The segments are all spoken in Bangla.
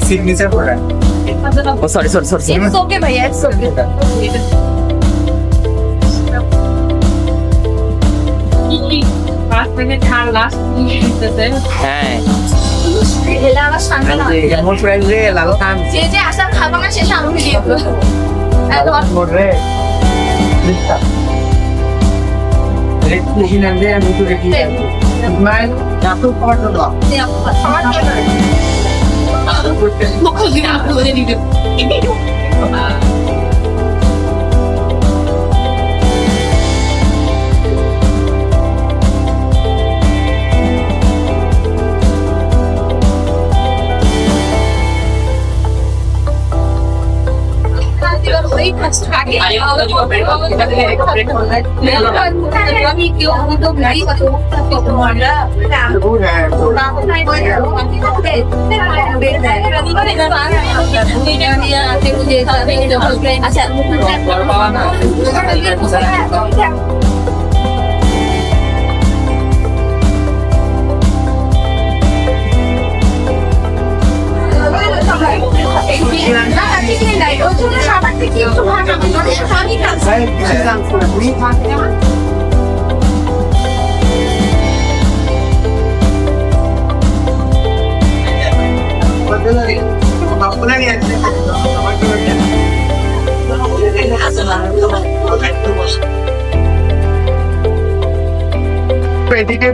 Signature product. Oh sorry. It's okay, भैया, it's okay. হ্যাঁ এলা আমার সামনে না। কেমন ফ্রেন্ড রে লাগো কাম যে আসার খাবো না শেষে আমি দিয়ে দেবো। একদম মোর রে লিস্টা রেকুশন আনবে আমি তো রেখি মান না তো পারতো না মুখে দিয়ে বলে দিতে।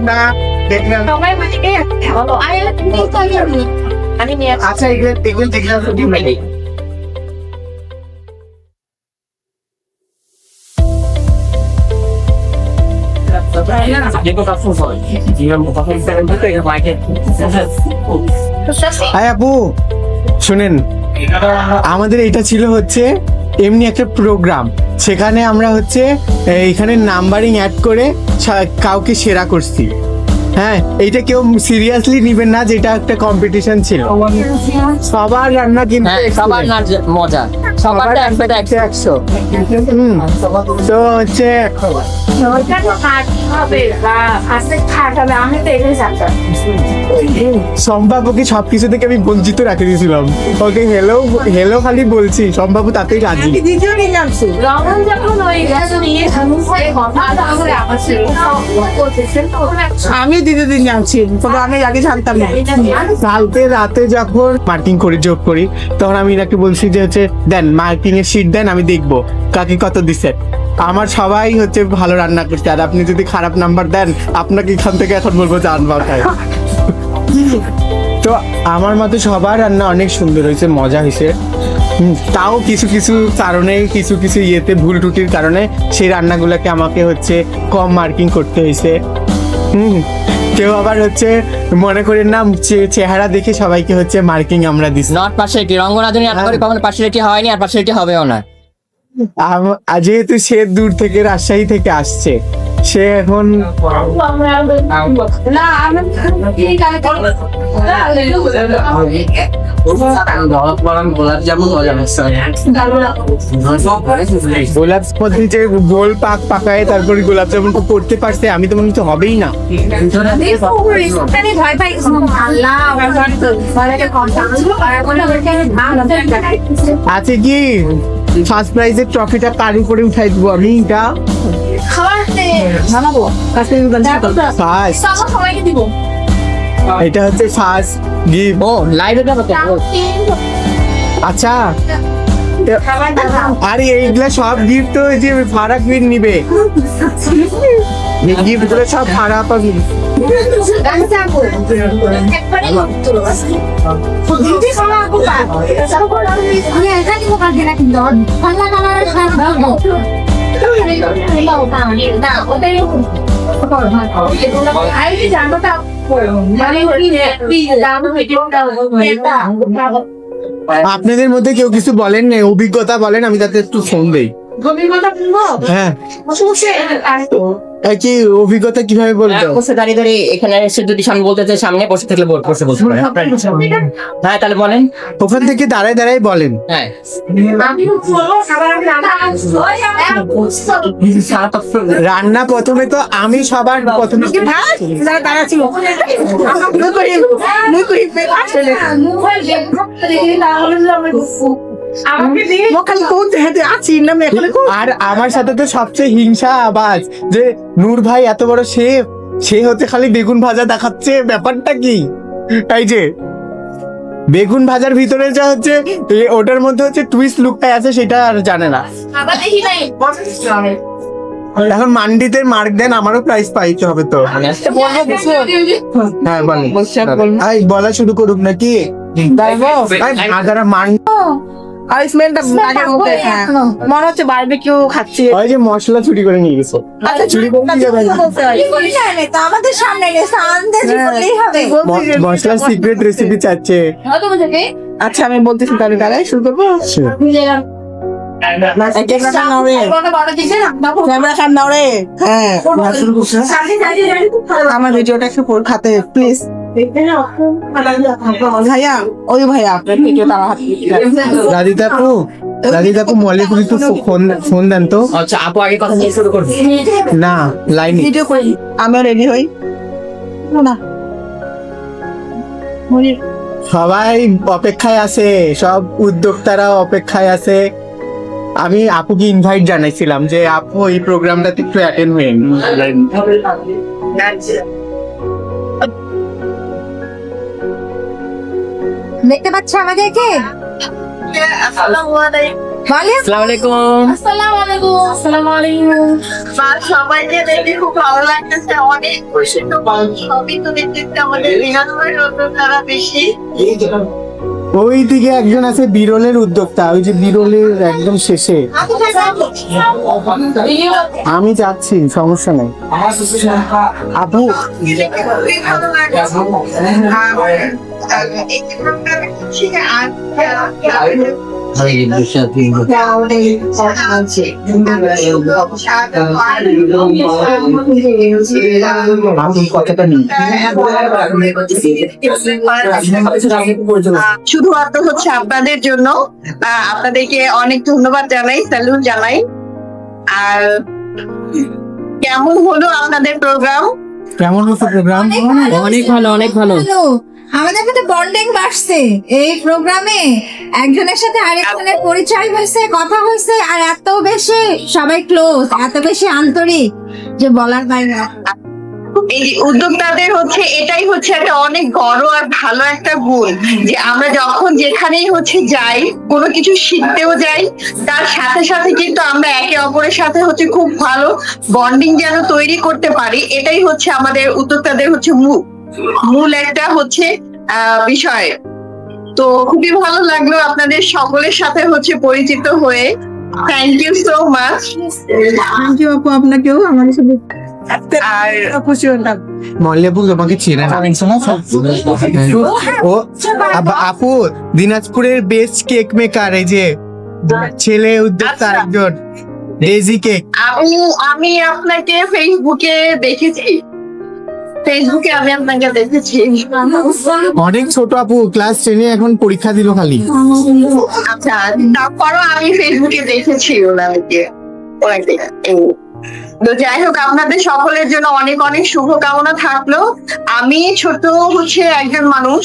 না দেখলাম সবাই মানে ভালো আমি নিয়ে আচ্ছা এগুলো দেখলাম তো ডিম নেই আপু শুনেন আমাদের এটা ছিল হচ্ছে এমনি একটা প্রোগ্রাম সেখানে আমরা হচ্ছে এখানে নাম্বারিং অ্যাড করে কাউকে সেরা করছি হ্যাঁ এইটা কেউ সিরিয়াসলি নিবেন না যেটা একটা কম্পিটিশন ছিল সবার রান্না কিন্তু সবার না মজা সবারটা 100 তো হচ্ছে সম্ভাব্যকে সবকিছু থেকে আমি বঞ্চিত রাখে দিয়েছিলাম ওকে হেলো হেলো খালি বলছি সম্ভাব্য তাতেই রাজি আমি দিন জানছি তবে আমি আগে জানতাম না। কালকে রাতে যখন মার্কিং করি যোগ করি তখন আমি এনাকে বলছি যে হচ্ছে দেন মার্কিং এর শিট দেন আমি দেখবো কাকে কত দিচ্ছে আমার সবাই হচ্ছে ভালো রান্না করছে আর আপনি যদি খারাপ নাম্বার দেন আপনাকে এখান থেকে এখন বলবো জান বাখায় তো আমার মতে সবার রান্না অনেক সুন্দর হয়েছে মজা হয়েছে তাও কিছু কিছু কারণে কিছু কিছু ইয়েতে ভুল ত্রুটির কারণে সেই রান্নাগুলোকে আমাকে হচ্ছে কম মার্কিং করতে হয়েছে কেউ আবার হচ্ছে মনে করেন না চেহারা দেখে সবাইকে হচ্ছে মার্কিং আমরা দিচ্ছি নট পার্সিয়ালিটি রঙ্গনাথনী আশা করি কখনো পার্সিয়ালিটি হয়নি আর পার্সিয়ালিটি হবেও না যেহেতু সে দূর থেকে রাজশাহী থেকে আসছে সে এখন গোলাপ মধ্যে যে গোল পাকায় তারপরে গোলাপ জামুন করতে পারছে আমি তো মনে হচ্ছে হবেই না ভয় পাই আছে কি ফার্স্ট প্রাইজের ট্রফিটা কারি করে উঠাই দিব আমি এটা ফার্স্ট সবাইকে দিব এটা হচ্ছে ফার্স্ট গিফট ও লাইভে যাবে তো আচ্ছা আরে এইগুলা সব গিফট তো যে ফারাক বিন নিবে গিফট গুলো সব ফারাক পাবি আপনাদের মধ্যে কেউ কিছু বলেন না অভিজ্ঞতা বলেন আমি তাতে একটু ফোন দেই অভিজ্ঞতা বলবো হ্যাঁ কি অভিজ্ঞতা কিভাবে বলতো? বসে দাঁড়িয়ে দাঁড়িয়ে এখানে এসে যদি সামনে বলতে চাই সামনে, বসে থাকলে বসে বলতে পারেন আপনার ইচ্ছা। হ্যাঁ তাহলে বলেন। ওখান থেকে দাঁড়ায় দাঁড়ায় বলেন। হ্যাঁ রান্না প্রথমে তো আমি সবার প্রথমে আর আমার সাথে তো সবচেয়ে হিংসা আবাজ যে নূর ভাই এত বড় শেফ, সে হচ্ছে খালি বেগুন ভাজা দেখাচ্ছে। ব্যাপারটা কি? এই যে বেগুন ভাজার ভিতরে যা হচ্ছে ওটার মধ্যে হচ্ছে টুইস্ট লুকটা আছে সেটা আর জানে না। এখন মান্ডিতে মার্ক দেন, আমারও প্রাইজ পাইতে হবে তো। হ্যাঁ বলেন। বলা শুরু করুক নাকি? যারা মান আর স্মেলটা নাকের মধ্যে, হ্যাঁ। মনে হচ্ছে বারবিকিউ খাচ্ছি। ওই যে মশলা চুরি করে নিয়ে গেছে। চুরি করে নিয়ে যাবে না। আমাদের সামনে গেছে আন্দাজি বললেই হবে। মশলার সিক্রেট রেসিপি চাচ্ছে। আচ্ছা আমি বলতেছি তাহলে দাঁড়াই শুরু করবো। ক্যামেরা খান নাও রে। হ্যাঁ আমার ভিডিওটা একটু খাতে প্লিজ ভাইয়া। ওই ভাইয়া আপনার ভিডিওটা আমার হাতে রাধিতা আপু মলেপুর একটু ফোন দেন তো। আচ্ছা আপু আগে কথা নিয়ে শুরু করবো। না লাইন ভিডিও করি, আমিও রেডি হই না। সবাই অপেক্ষায় আছে, সব উদ্যোক্তারা অপেক্ষায় আছে। আমি আপুকে ইনভাইট জানাইছিলাম যে আপু এই প্রোগ্রামটাতে একটু অ্যাটেন্ড হয়ে। দেখতে পাচ্ছ আমাদেরকে? আসসালামু আলাইকুম। সবাইকে দেখে খুব ভালো লাগতেছে, অনেক খুশি। তো সবই তো দেখতে আমাদের বিরানব্বই তারা বেশি। ওই দিকে একজন আছে বিরলের উদ্যোক্তা, ওই যে বিরলের একদম শেষে। আমি যাচ্ছি, সমস্যা নাই আপু। খুবই ভালো শুধুমাত্র হচ্ছে আপনাদের জন্য। আপনাদেরকে অনেক ধন্যবাদ জানাই, স্যালুট জানাই। আর কেমন হলো আপনাদের প্রোগ্রাম? কেমন হচ্ছে প্রোগ্রাম? অনেক ভালো, অনেক ভালো। আমাদের মধ্যে বন্ডিং বাড়ছে এই প্রোগ্রামে, একজনের সাথে আরেকজনের পরিচয় হয়েছে, কথা হয়েছে, আর এত বেশি সবাই ক্লোজ, এত বেশি আন্তরিক যে বলার বাইরে। এই উদ্যোক্তাদের হচ্ছে এটাই হচ্ছে একটা অনেক বড় আর ভালো একটা গুণ, যে আমরা যখন যেখানেই হচ্ছে যাই, কোনো কিছু শিখতেও যাই, তার সাথে সাথে কিন্তু আমরা একে অপরের সাথে হচ্ছে খুব ভালো বন্ডিং যেন তৈরি করতে পারি। এটাই হচ্ছে আমাদের উদ্যোক্তাদের হচ্ছে মূল একটা হচ্ছে বিষয়। তো খুবই ভালো লাগলো আপনাদের সকলের সাথে হচ্ছে পরিচিত হয়ে। Thank you so much. Thank you আপু, আপনাকেও আমাদের সাথে আর খুশি হলাম। মল্লেপুর তোমাকে চেনে না ও? আপু দিনাজপুরের বেস্ট কেক মেকার, এই যে ছেলে উদ্যোক্তা একজন, ডেজি কেক। আমি আপনাকে ফেসবুকে দেখেছি, আমি আপনাকে দেখেছি। অনেক ছোট আপু, ক্লাস 10 এখন পরীক্ষা দিল খালি। আচ্ছা, তারপরও আমি ফেসবুকে দেখেছি ওনাকে। তো যাই হোক, আপনাদের সকলের জন্য অনেক অনেক শুভকামনা থাকলো। আমি ছোট হচ্ছে একজন মানুষ,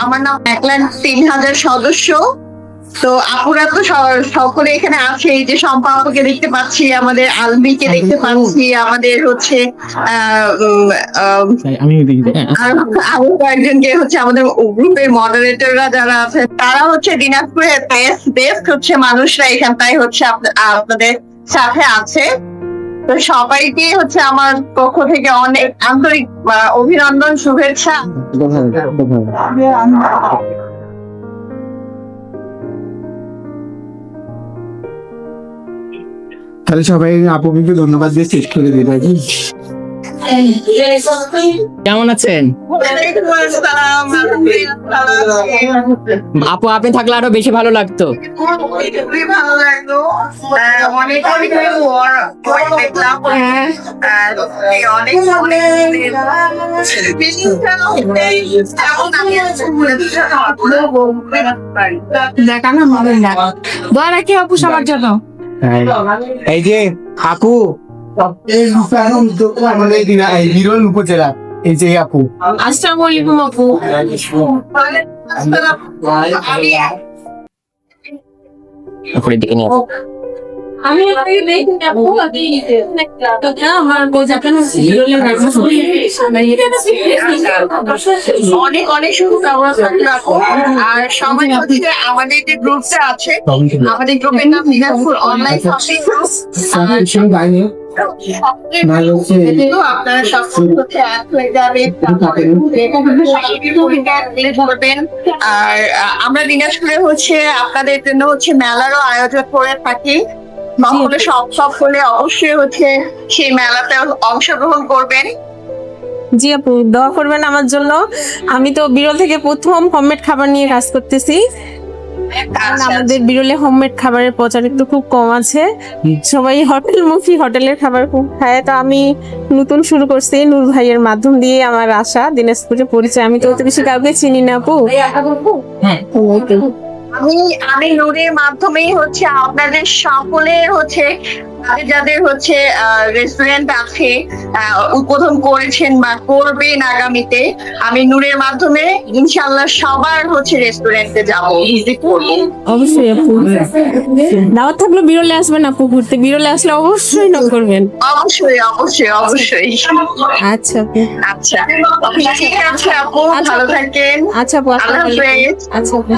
আমার নাম 1,03,000 সদস্য। তো আপুরা তো সকলে এখানে আছে, এই যে শম্পা আপুকে দেখতে পাচ্ছি, আমাদের আলবিকে দেখতে পাচ্ছি, আমাদের হচ্ছে আরো কয়েকজনকে হচ্ছে আমাদের গ্রুপের মডারেটররা যারা আছে, তারা হচ্ছে দিনাজপুরের বেস্ট হচ্ছে মানুষরা এখানটাই হচ্ছে আপনাদের সাথে আছে। তো সবাইকে হচ্ছে আমার পক্ষ থেকে অনেক আন্তরিক অভিনন্দন, শুভেচ্ছা। তাহলে সবাই আপুকে একটু ধন্যবাদ দিয়ে শেষ করে দিই। কেমন আছেন আপু? আপনি থাকলে আরো বেশি ভালো লাগতো। খুবই ভালো লাগলো। অনেক অনেক দেখলাম। দেখানো হবে না দোয়া রাখি আপু সবার জন্য। এই যে আপু, এই রূপায়ণ উদ্যোক্তা আমাদের এই বিরল উপজেলা, এই যে আপু। আসসালামু আলাইকুম আপু। আপুরের দিকে নিয়ে আমি আমার অনেক অনেক শুভকামনা থাকলো আপু। আর সবাই হচ্ছে আমাদের যে গ্রুপটা আছে, আমাদের গ্রুপের নাম দিনাজপুর অনলাইন শপিং গ্রুপ। আপনারা সব হচ্ছে অ্যাড হয়ে যাবেন, করবেন। আর আমরা দিনাজপুরে হচ্ছে আপনাদের জন্য হচ্ছে মেলারও আয়োজন করে থাকি। কখনো সব হলে অবশ্যই হচ্ছে সেই মেলাতে অংশগ্রহণ করবেন। জি আপু, দোয়া করবেন আমার জন্য। আমি তো বিরল থেকে প্রথম হোমমেড খাবার নিয়ে কাজ করতেছি। কারণ আমাদের বিরলে হোমমেড খাবারের প্রচার একটু খুব কম আছে, সবাই হোটেলমুখী, হোটেলের খাবার খুব খায়। তো আমি নতুন শুরু করছি নূর ভাইয়ের মাধ্যম দিয়ে আমার আশা, দিনাজপুরে পরিচয়। আমি তো অত বেশি কাউকে চিনি না আপু। আমি নূরের মাধ্যমেই হচ্ছে আপনাদের সকলের হচ্ছে যাদের হচ্ছে রেস্টুরেন্ট আছে, উদ্বোধন করেছেন বা করবেন আগামীতে, আমি নূরের মাধ্যমে ইনশাআল্লাহ সবার হচ্ছে রেস্টুরেন্টে যাবো, ভিজিট করবো। অবশ্যই আপু, দাওয়াত থাকলে বিরলে আসবেন আপু ঘুরতে। বিরলে আসলে অবশ্যই নক করবেন। অবশ্যই অবশ্যই অবশ্যই। আচ্ছা আপু। আচ্ছা ঠিক আছে আপু, ভালো থাকেন। আচ্ছা আপু, আল্লাহ হাফেজ। আচ্ছা আপু,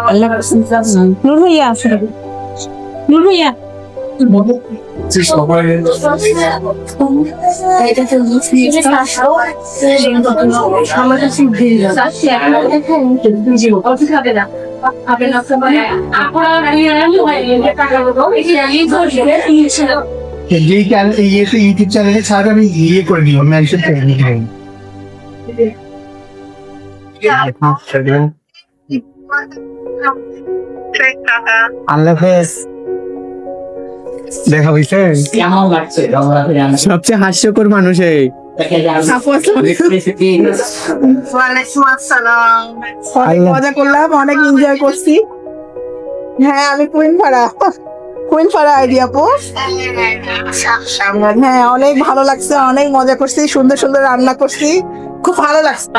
আল্লাহ হাফেজ। নূর ভাইয়া আসলে, নূর ভাইয়া যেই ইউটিউব চ্যানেলে ছাড়বে আমি ইয়ে করে দিব, মেনশন করে দিব। আল্লাহ হাফেজ। দেখা হয়েছে কেমন লাগছে? সবচেয়ে হাস্যকর মানুষ এই। ওয়ালাইকুম আসসালাম। অনেক মজা করলাম, অনেক এনজয় করছি। হ্যাঁ, আমি কুইনপাড়া আইডিয়া আপু। হ্যাঁ, অনেক ভালো লাগছে, অনেক মজা করছি, সুন্দর সুন্দর রান্না করছি, খুব ভালো লাগছে।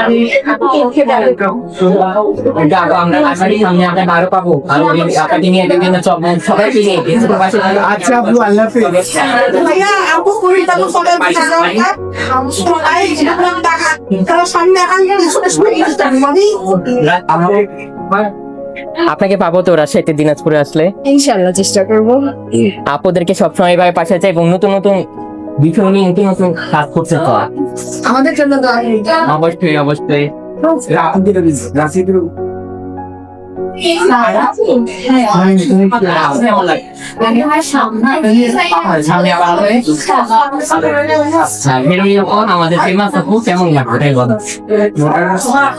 আচ্ছা আপু, আল্লাহ হাফেজ। ভাইয়া আপু কুইনপাড়া সবাই সামনে আপনাকে পাবো তো রাজশাহীতে, দিনাজপুরে আসলে? ইনশাআল্লাহ চেষ্টা করবো। আপুদেরকে সবসময় এভাবে পাশে চাই এবং নতুন নতুন বিষয় নিয়ে নতুন নতুন কাজ করতে তো আমাদের জন্য অবশ্যই অবশ্যই। আমাদের ফেমাস আপু, কেমন লাগবে?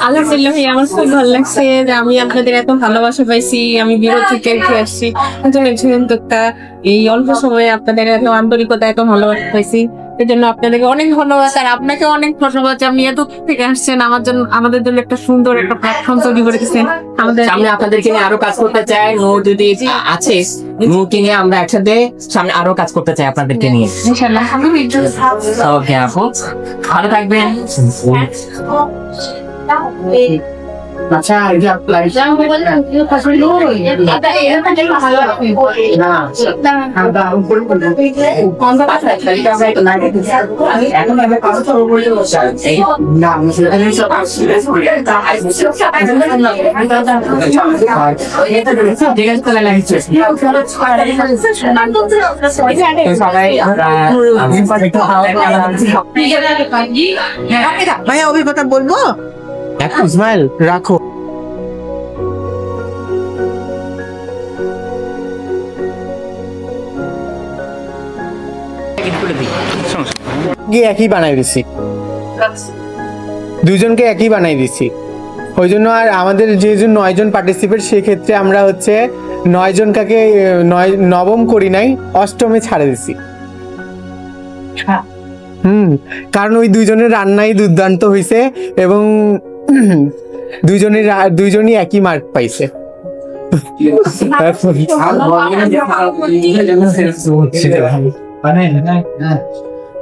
আলহামদুলিল্লাহ ভাই, আমার খুব ভালো লাগছে যে আমি আপনাদের এত ভালোবাসা পাইছি। আমি বিরোধ থেকে উঠে আসছি, একজন উদ্যোক্তা, এই অল্প সময়ে আপনাদের এত আন্তরিকতা, এত ভালোবাসা পাইছি। এর জন্য আপনাদেরকে অনেক ধন্যবাদ। আর আপনাকে অনেক ধন্যবাদ যে আপনি এত থেকে আসছেন, আমাদের জন্য একটা সুন্দর একটা প্ল্যাটফর্ম তৈরি করে দিচ্ছেন। আমাদের সামনে আপনাদেরকে নিয়ে আরো কাজ করতে চাই। নূর যদি আছে, নূরকে নিয়ে আমরা একসাথে সামনে আরো কাজ করতে চাই আপনাদেরকে নিয়ে। ইনশাআল্লাহ। ওকে আপু, ভালো থাকবেন। আচ্ছা, এই যে apply- না, ঠিক আছে, তাহলে লাগছে সবাই ভাইয়া অভিজ্ঞতা বলবো। ইসমাইল রাখো। খুলে দিই। একই বানাই দিছি, দুজনকে একই বানাই দিছি। ওই জন্য আর আমাদের যেহেতু 9 জন পার্টিসিপেট, সেক্ষেত্রে আমরা হচ্ছে 9 জন কাকে নবম করি নাই, অষ্টমে ছাড়ে দিছি। কারণ ওই দুইজনের রান্নাই দুর্দান্ত হয়েছে এবং দুইজনই একই মার্ক পাইছে।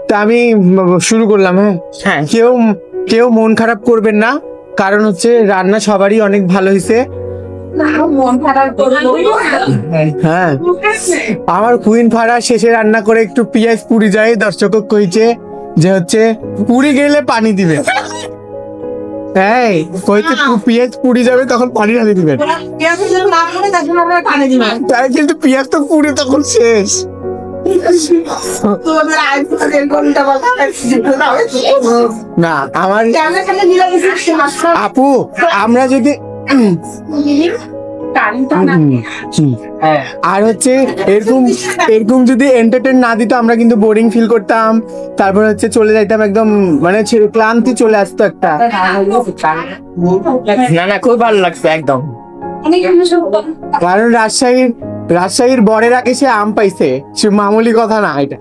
তা আমি শুরু করলাম। হ্যাঁ, কেউ মন খারাপ করবেন না, কারণ হচ্ছে রান্না সবারই অনেক ভালো হয়েছে। হ্যাঁ, আমার কুইন ফাড়া শেষে রান্না করে একটু পেঁয়াজ পুড়ি যায়, দর্শক কইছে যে হচ্ছে পুড়ি গেলে পানি দিবে। হ্যাঁ, কইতে পেঁয়াজ পুড়ি যাবে তখন পানি ঢালি দিবেন, তাই কিন্তু পেঁয়াজ তো পুড়ে তখন শেষ। না আমার আপু, আমরা যদি আর হচ্ছে এরকম যদি এন্টারটেইন না দিত, আমরা কিন্তু বোরিং ফিল করতাম, তারপর হচ্ছে চলে যাইতাম একদম, মানে ক্লান্তি চলে আসতো একটা। না খুব ভালো লাগছে একদম। কারণ রাজশাহীর বরের আগে সে আম পাইছে, সে মামুলি কথা না এটা।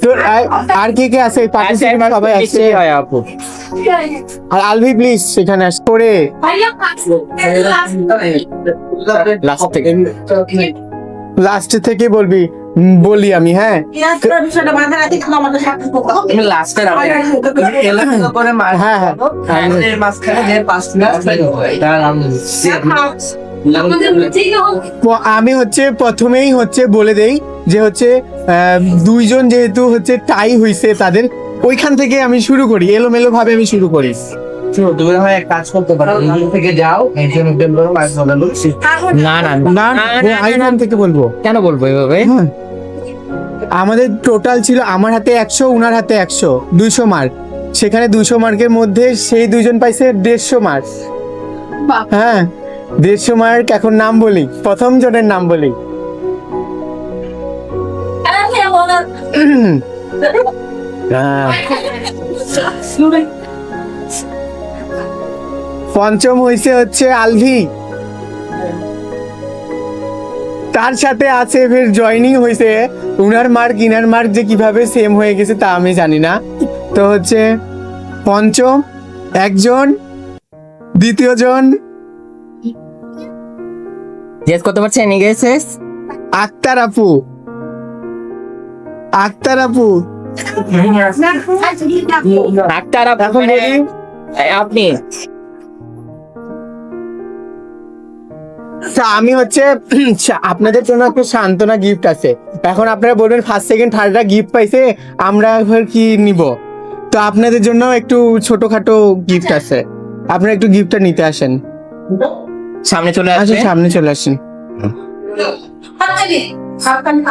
তো আর কে আছে সবাই আসছে? আপু আর আলভি প্লিজ সেখানে আস করে লাস্ট থেকে বলি আমি। হ্যাঁ, আমি হচ্ছে প্রথমেই হচ্ছে বলে দেই যে হচ্ছে দুইজন যেহেতু হচ্ছে টাই হইছে, তাদের ওইখান থেকে আমি শুরু করি, এলোমেলো ভাবে আমি শুরু করি। না থেকে বলবো, কেন বলবো এভাবে? আমাদের টোটাল ছিল আমার হাতে 100, উনার হাতে 100, 200 মার্ক। সেখানে 200 মার্কের মধ্যে সেই দুইজন পাইছে 150 মার্ক। হ্যাঁ, 150 মার্ক। এখন নাম বলি, প্রথম জনের নাম বলি। পঞ্চম হইছে হচ্ছে আলভি, তার সাথে আছে ফের জয়নিং হয়েছে। উনার মার্ক ইনার মার্ক যে কিভাবে সেম হয়ে গেছে তা আমি জানি না। তো হচ্ছে পঞ্চম একজন, দ্বিতীয় জন জিজ্ঞেস করতে পারছেন আক্তার আপু। এখন বলি আপনি। আমি হচ্ছে আপনাদের জন্য একটা সান্ত্বনা গিফট আছে। এখন আপনারা বলবেন ফার্স্ট সেকেন্ড থার্ডরা গিফট পাইছে, আমরা কি নিব? তো আপনাদের জন্য একটু ছোটখাটো গিফট আছে, আপনারা একটু গিফটটা নিতে আসেন। সামনে চলে আচ্ছা, আসেন। সামনে চলে আসেন।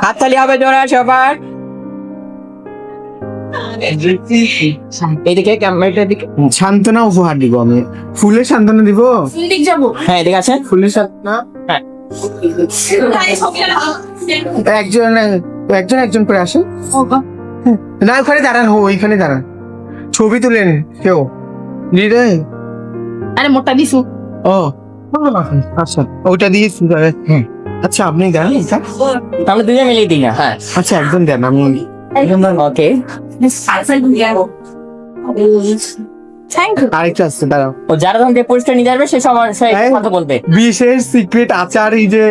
হাততালি হবে জোরে সবার। এইদিকে ক্যামেরাটার দিকে। সান্ত্বনা উপহার দিব আমি, ফুলের সান্ত্বনা দিব। হ্যাঁ, এদিকে আছেন। ফুলের সান্ত্বনা। হ্যাঁ, একজন করে আসেন। না, ওখানে দাঁড়ান, ওইখানে দাঁড়ান, ছবি তুলেন কেউ। আরে মোটা দিছু। ও আচ্ছা, ওইটা দিয়ে আচ্ছা, আপনি দেন। আমরা দুজনে মিলিয়ে দিই না। হ্যাঁ, আচ্ছা, একজন দেন, আমি ওকে। আরেকটা আসছে, দাঁড়াও। ও যারা যখন পুরস্কার নিয়ে যাবে সে সবার কথা বলবে। বিশেষ সিক্রেট আচার, এই যে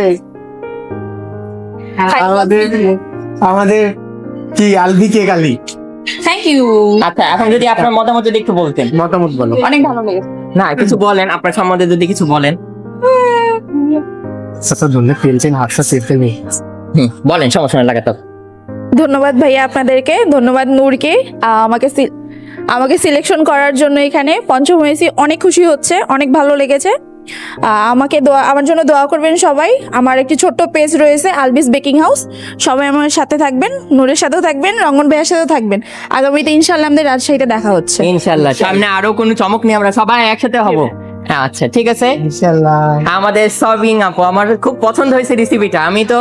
আমাদের কি আলভি কেক আলি। Thank you. আচ্ছা, এখন যদি আপনার মতামত যদি একটু বলতেন। মতামত বলো। অনেক ভালো লেগেছে। না, কিছু বলেন আপনার সম্বন্ধে, যদি কিছু বলেন। বলেন, সমস্যা নেই, লাগাতো। ধন্যবাদ ভাইয়া আপনাদেরকে, ধন্যবাদ নূরকে আমাকে সিলেকশন করার জন্য। এখানে পঞ্চম হয়েছি, অনেক খুশি হচ্ছে, অনেক ভালো লেগেছে। আমার জন্য দোয়া করবেন সবাই। আমার একটি ছোট্ট পেজ রয়েছে, আলবিস বেকিং হাউস। সবাই আমার সাথে থাকবেন, নূরের সাথেও থাকবেন, রঙ্গন ভাইয়ের সাথেও থাকবেন। আগামীতে ইনশাল্লাহ আমাদের রাজশাহীতে দেখা হচ্ছে। ইনশাল্লাহ সামনে আরো কোনো চমক নিয়ে আমরা সবাই একসাথে হব। আচ্ছা ঠিক আছে। ইনশাআল্লাহ। আমাদের সবিং আপু, আমার খুব পছন্দ হয়েছে রেসিপিটা। আমি তো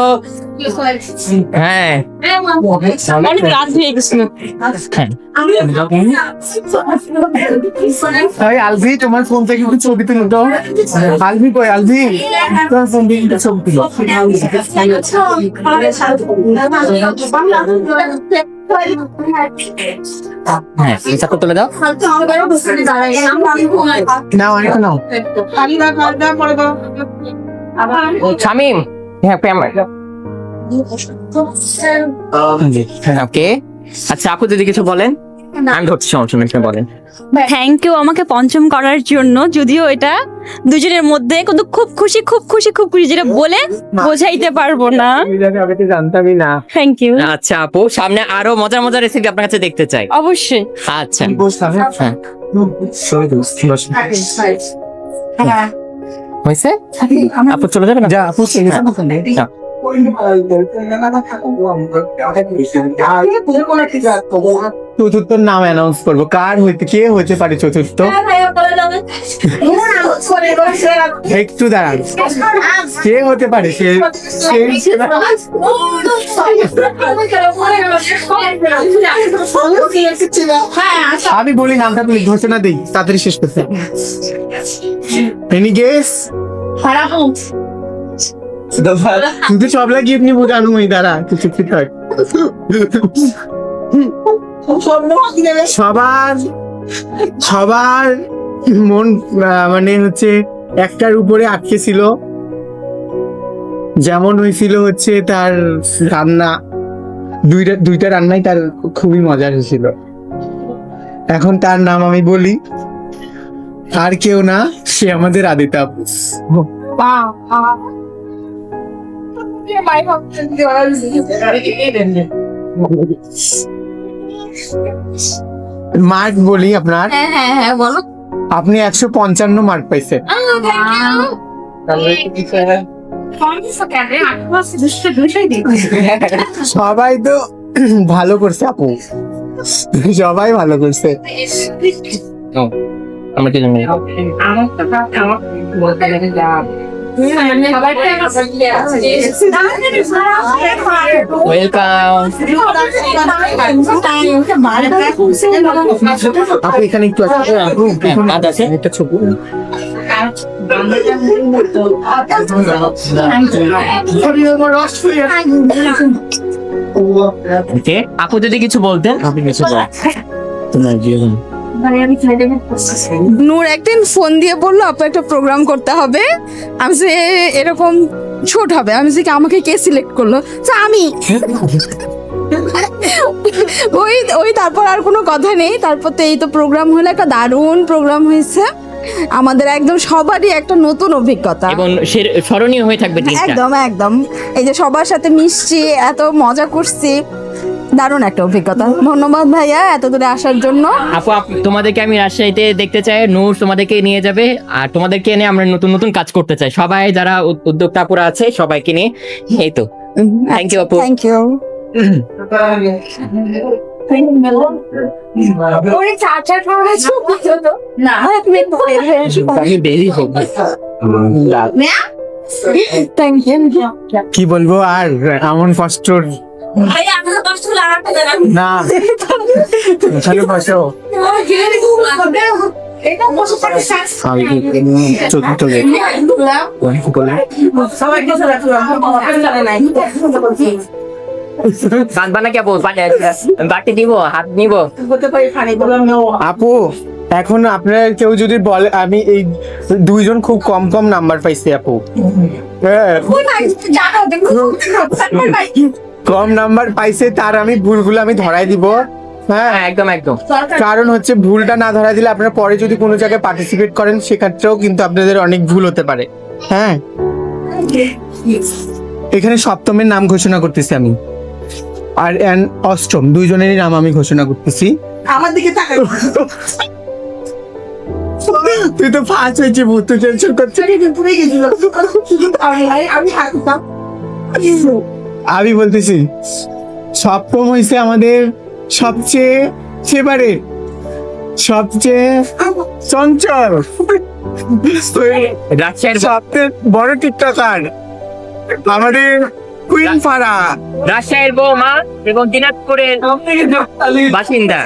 হ্যাঁ অনেক রাত হয়ে গেছিল। এই আলভি, তোমার ফোন থেকে একটু ছবি তুলো তো। আলভি কই? আলভি, তোমার ফোন থেকে একটু ছবি তুলো। হ্যাঁ চাকু তুলে দাও। নাও, আরেকটা নাও। শামিম, হ্যাঁ ওকে। আচ্ছা আপু যদি কিছু বলেন, আমি ধরছি, সমস্যা নেই, আপনি বলেন। থ্যাংক ইউ আমাকে পঞ্চম করার জন্য। যদিও এটা দুজনের মধ্যে, কিন্তু খুব খুশি খুব খুশি খুব খুশি, যেটা বলে বোঝাইতে পারবো না। আমি তো জানতামই না। Thank you. আচ্ছা আপু, সামনে আরো মজার মজার রেসিপি আপনার কাছে দেখতে চাই। অবশ্যই। আচ্ছা হ্যাঁ হয়েছে আপু, চলে যাবে না? যা আপু, যাও। চতুর্থ নাম অ্যানাউন্স করবো, কার হইতে, কে হতে পারে চতুর্থ। একটু দাঁড়ান, কে হতে পারে সে? আমি বলি নামটা, তুমি ঘোষণা দিই, তাড়াতাড়ি শেষ করতে। Any guess? তুই সবলা গিফট নিবো জানো, ওই দাঁড়া কিছু ঠিক হয়। সবার মন মানে হচ্ছে একটার উপরে আটকে ছিল, যেমন হয়েছিল হচ্ছে তার রান্না। দুইটা রান্নাই তার খুবই মজার হয়েছিল। এখন তার নাম আমি বলি, আর কেউ না, সে আমাদের আদিতা আপু। মার্ক বলি আপনার, হ্যাঁ বলো। আপনি 155 মার্ক পাইছেন। সবাই তো ভালো করছে আপু, সবাই ভালো করছে। আমরা কি জানি? ওয়েলকাম। আপু এখানে একটু আছে, আপু কাজ আছে। একটা ছবি। ওকে আপু যদি কিছু বলতেন। আপনি কিছু নূর একদিন ফোন দিয়ে বললো আপু একটা প্রোগ্রাম করতে হবে। আমি যে এরকম ছোট হবে, আমি যে আমাকে কে সিলেক্ট করলো, তো আমি ওই ওই তারপর আর কোনো কথা নেই। তারপর তো এই তো প্রোগ্রাম হলো, একটা দারুণ প্রোগ্রাম হয়েছে আমাদের, একদম সবারই একটা নতুন অভিজ্ঞতা, এবং স্মরণীয় হয়ে থাকবে দিনটা। একদম একদম। এই যে সবার সাথে মিশছি, এত মজা করছি, দারুণ একটা অভিজ্ঞতা। ধন্যবাদ ভাইয়া এত দূরে আসার জন্য। আপু তোমাদেরকে আমি রাজশাহীতে দেখতে চাই, নূর তোমাদেরকে নিয়ে যাবে, আর তোমাদেরকে নিয়ে আমরা নতুন নতুন কাজ করতে চাই, সবাই যারা উদ্যোক্তাপুরা আছে সবাইকে নিয়ে। এই তো, থ্যাংক ইউ আপু। Thank you. আমি বেরি হোক। কি বলবো আর, এমন কষ্ট না। এখানে বসো। চতুর্থ কাঁদবা না কি আপু? বাটি দিব, হাত নিব। আপু এখন আপনারা কেউ যদি বলে, আমি এই দুইজন খুব কম কম নাম্বার পাইছি আপু। হ্যাঁ, কম নাম্বার পাইছে, তার আমি ভুলগুলো আমি ধরাই দিব। হ্যাঁ একদম একদম। কারণ হচ্ছে ভুলটা না ধরা দিলে আপনারা পরে যদি কোনো জায়গায় পার্টিসিপেট করেন, সেক্ষেত্রেও কিন্তু আপনাদের অনেক ভুল হতে পারে। হ্যাঁ, এখানে সপ্তমের নাম ঘোষণা করতেছি আমি, আর অষ্টম দুইজনেরই নাম আমি ঘোষণা করতেছি। আমার দিকে তাকাই। তুই তো ফার্স্ট হয়েছি, ভূত টেনশন করছে। আমি বলতেছি সপ্তম হয়েছে আমাদের সবচেয়ে ফেভারিট, সবচেয়ে চঞ্চল, রাজশাহীর সবচেয়ে বড় টিকটকার আমাদের কুইন ফারা। রাজশাহীর বৌমা এবং দিনাজপুরের বাসিন্দা।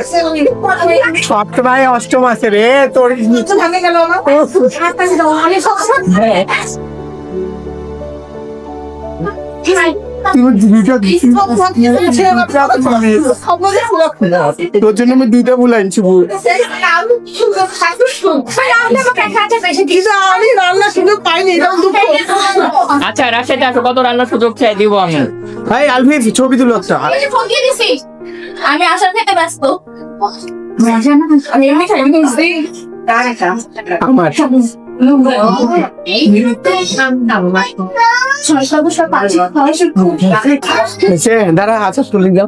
সপ্তমায় অষ্টম আছে রে তোর। তোর জন্য আমি দুইটা ভুল আনছি। আমি রান্নার সুযোগ পাইনি। আচ্ছা রাজশাহীতে আসো, কত রান্নার সুযোগ চাই দিব আমি। ভাই আলফিস ছবি তুলো একটা। আমি আসার থেকে ব্যস্ত। আমার দাঁড়া আচ্ছা তুলে দাও।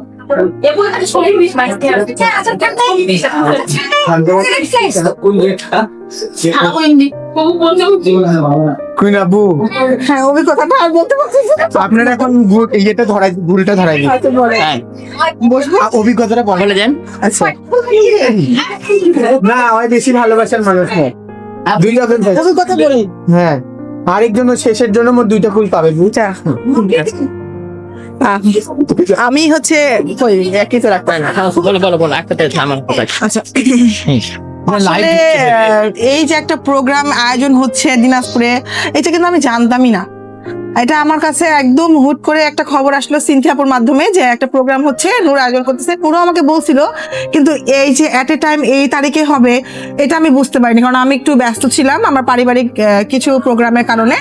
কুইন আপু, হ্যাঁ অভিজ্ঞতাটা আর বলতে পারছি না। আপনারা এখন ইয়েটা ধরাই, ভুলটা ধরাই দিন। হ্যাঁ, অভিজ্ঞতাটা বলেন। বলে যান। আচ্ছা না, ওই বেশি ভালোবাসার মানুষ হ্যাঁ। দুইটা অভিজ্ঞতা বলি। হ্যাঁ, আরেকজন শেষের জন্য মোট দুইটা ফুল পাবে। বুঝছা? আমি হচ্ছে ওই একই তো রাখতে না। বলো বলো বলো, একটাতে আমার কথা। আচ্ছা আসলে এই যে একটা প্রোগ্রাম আয়োজন হচ্ছে দিনাজপুরে, এটা কিন্তু আমি জানতামই না। এটা আমার কাছে একদম হুট করে একটা খবর আসলো সিনথিয়াপুর মাধ্যমে যে একটা প্রোগ্রাম হচ্ছে, নূর আয়োজন করতেছে। নূর আমাকে বলছিল, কিন্তু এই যে এট এ টাইম এই তারিখে হবে এটা আমি বুঝতে পারিনি, কারণ আমি একটু ব্যস্ত ছিলাম আমার পারিবারিক কিছু প্রোগ্রামের কারণে।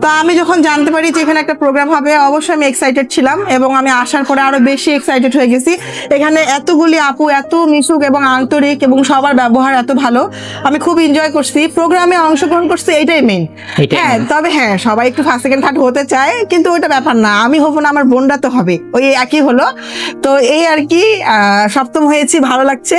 তো আমি যখন জানতে পারি যে এখানে একটা প্রোগ্রাম হবে, অবশ্যই আমি এক্সাইটেড ছিলাম এবং আমি আসার পরে আরো বেশি এক্সাইটেড হয়ে গেছি। এখানে এতগুলি আপু এত মিশুক এবং আন্তরিক এবং সবার ব্যবহার এত ভালো, আমি খুব এনজয় করছি। প্রোগ্রামে অংশগ্রহণ করছি, এইটাই মেইন। হ্যাঁ, তবে হ্যাঁ সবাই একটু ফার্স্ট সেকেন্ড থার্ড হতে চায়, কিন্তু ওটা ব্যাপার না। আমি হবো না, আমার বোনরা তো হবে, ওই একই হলো। তো এই আর কি, সপ্তম হয়েছি, ভালো লাগছে।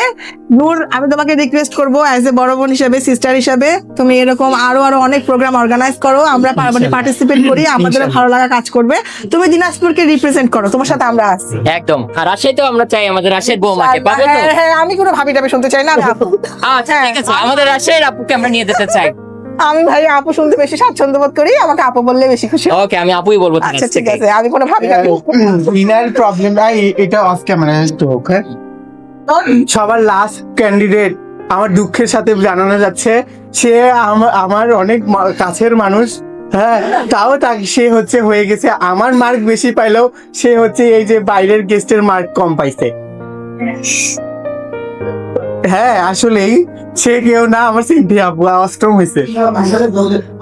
নূর, আমি তোমাকে রিকোয়েস্ট করবো অ্যাজ এ বড় বোন হিসাবে, সিস্টার হিসাবে, তুমি এরকম আরো অনেক প্রোগ্রাম অর্গানাইজ করো, আমরা পার্টিসিপেট করি, আমাদের ভালো লাগা কাজ করবে। তুমি দিনাজপুরকে রিপ্রেজেন্ট করো, তোমার সাথে আমরা আছি একদম। আর রাজশাহীতেও আমরা চাই আমাদের রাজশাহীর বৌমাকে, পাবো তো? হ্যাঁ, আমি কোনো ভাবি টাবি শুনতে চাই না, আমি আপু। আচ্ছা ঠিক আছে, আমাদের রাজশাহীর আপুকে আমরা নিয়ে যেতে চাই। আমি ভাই আপু শুনতে বেশি স্বাচ্ছন্দ্য বোধ করি, আমাকে আপু বললে বেশি খুশি। ওকে, আমি আপুই বলবো। আচ্ছা ঠিক আছে, আমি কোনো ভাবি টাবি উইনার প্রবলেম নাই, এটা অফ ক্যামেরা স্ট্রোক। হ্যাঁ, সবার লাস্ট ক্যান্ডিডেট আমার দুঃখের সাথে জানানো যাচ্ছে, সে আমার অনেক কাছের মানুষ। হ্যাঁ, তাও সে হচ্ছে হয়ে গেছে। আমার মার্ক বেশি পাইলেও সে হচ্ছে এই যে বাইরের গেস্টের মার্ক কম পাইছে। হ্যাঁ, আসলেই সে কেউ না, আমার সিনথি আপু অষ্টম হয়েছে।